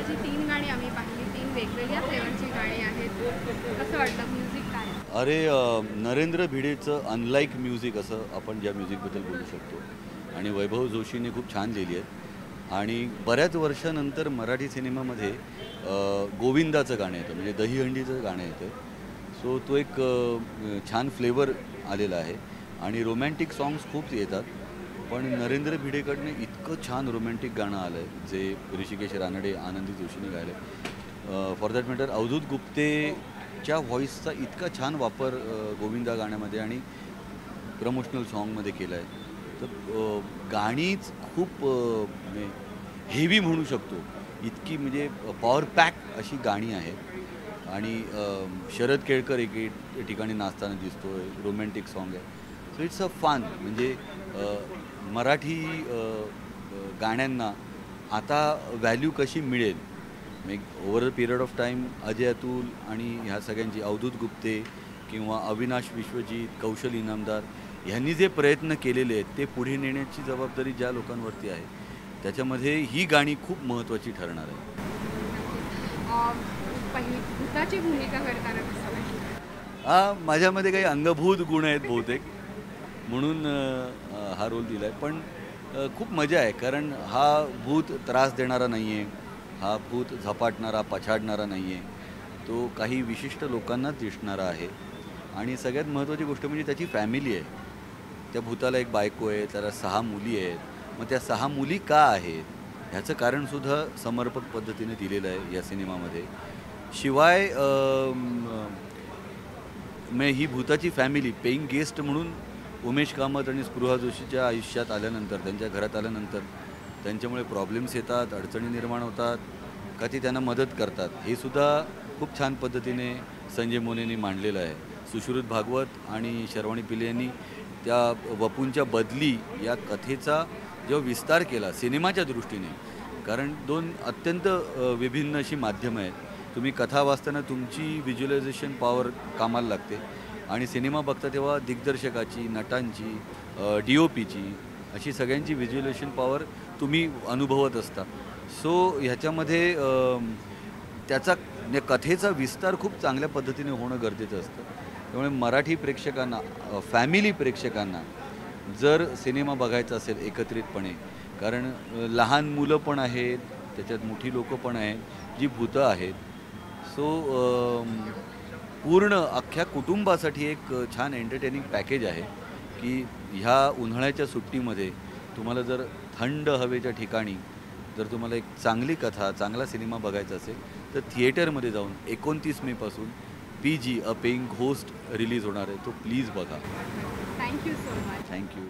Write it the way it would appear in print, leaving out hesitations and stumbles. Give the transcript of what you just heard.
जी 3 गाणी आम्ही पाहिली, 3 वेगवेगळ्या फ्लेवरची गाणी आहेत. कसं वाटलं? म्युझिक काय आहे? अरे नरेंद्र भिडेचं अनलाइक म्युझिक असं आपण ज्या म्युझिकबद्दल बोलू शकतो आणि वैभव जोशीने खूप छान लिहिली आहेत आणि बऱ्याच वर्षानंतर मराठी सिनेमामध्ये गोविंदाचं गाणं येतं म्हणजे दहीहंडीचं गाणं येतं. सो तो एक छान फ्लेवर आलेला आहे आणि रोमॅन्टिक सॉन्ग्स खूप येतात. पण नरेंद्र भिडेकडनं इतकं छान रोमॅन्टिक गाणं आलं आहे जे ऋषिकेश रानडे, आनंदी जोशीने गायलं आहे. फॉर दॅट मॅटर अवधूत गुप्तेच्या व्हॉईसचा इतका छान वापर गोविंदा गाण्यामध्ये आणि प्रमोशनल सॉन्गमध्ये केला आहे. तर गाणीच खूप हेवी म्हणू शकतो. इतकी म्हणजे पॉवर पॅक अशी गाणी आहेत आणि शरद केळकर एक एक ठिकाणी नाचताना दिसतोय. रोमॅन्टिक सॉन्ग आहे. सो इट्स अ फन म्हणजे मराठी गाण्यांना आता व्हॅल्यू कशी मिळेल म्हणजे over a period of time Ajay Atul आणि ह्या सगळ्यांची अवधूत गुप्ते किंवा अविनाश विश्वजीत, कौशल इनामदार ह्यांनी जे प्रयत्न केलेले आहेत ते पुढे नेण्याची जबाबदारी ज्या लोकांवरती आहे त्याच्यामध्ये ही गाणी खूप महत्त्वाची ठरणार आहे. अ, पहिली भूताची भूमिका करताना कसं वाटलं? माझ्यामध्ये काही अंगभूत गुण आहेत बहुतेक म्हणून हा रोल दिला आहे. पण खूप मजा आहे कारण हा भूत त्रास देणारा नाही आहे. हा भूत झपाटणारा, पछाडणारा नाही आहे. तो काही विशिष्ट लोकांनाच दिसणारा आहे आणि सगळ्यात महत्त्वाची गोष्ट म्हणजे त्याची फॅमिली आहे. त्या भूताला एक बायको आहे, त्याला 6 मुली आहेत. मग त्या 6 मुली का आहेत? ह्याचं कारणसुद्धा समर्पक पद्धतीने दिलेलं आहे या सिनेमामध्ये. शिवाय मग ही भूताची फॅमिली पेईंग गेस्ट म्हणून उमेश कामत आणि स्पृहा जोशीच्या आयुष्यात आल्यानंतर, त्यांच्या घरात आल्यानंतर त्यांच्यामुळे प्रॉब्लेम्स येतात, अडचणी निर्माण होतात, का ती त्यांना मदत करतात. हे सुद्धा खूप छान पद्धतीने संजय मोनेनी मांडलेलं आहे. सुश्रुत भागवत आणि शर्वाणी पिल्ले यांनी त्या वपूंच्या बदली या कथेचा जेव्हा विस्तार केला सिनेमाच्या दृष्टीने, कारण 2 अत्यंत विभिन्न अशी माध्यमं आहेत. तुम्ही कथा वाचताना तुमची व्हिज्युअलायझेशन पॉवर कामाला लागते आणि सिनेमा बघता तेव्हा दिग्दर्शकाची, नटांची, डी-ओ-पीची अशी सगळ्यांची व्हिज्युअलायझेशन पॉवर तुम्ही अनुभवत असता. सो ह्याच्यामध्ये त्याचा म्हणजे कथेचा विस्तार खूप चांगल्या पद्धतीने होणं गरजेचं असतं. त्यामुळे मराठी प्रेक्षकांना, फॅमिली प्रेक्षकांना जर सिनेमा बघायचा असेल एकत्रितपणे, कारण लहान मुलं पण आहेत, त्याच्यात मोठी लोकं पण आहेत, जी भूतं आहेत. सो पूर्ण अख्ख्या कुटुंबासाठी एक छान एंटरटेनिंग पॅकेज आहे, की ह्या उन्हाळ्याच्या सुट्टीमध्ये तुम्हाला जर थंड हवेच्या ठिकाणी जर तुम्हाला एक चांगली कथा, चांगला सिनेमा बघायचा असेल, तर थिएटरमध्ये जाऊन 29 मेपासून पी-जी अ पेइंग घोस्ट रिलीज होणार आहे. तो प्लीज बघा. Thank so much. Thank you.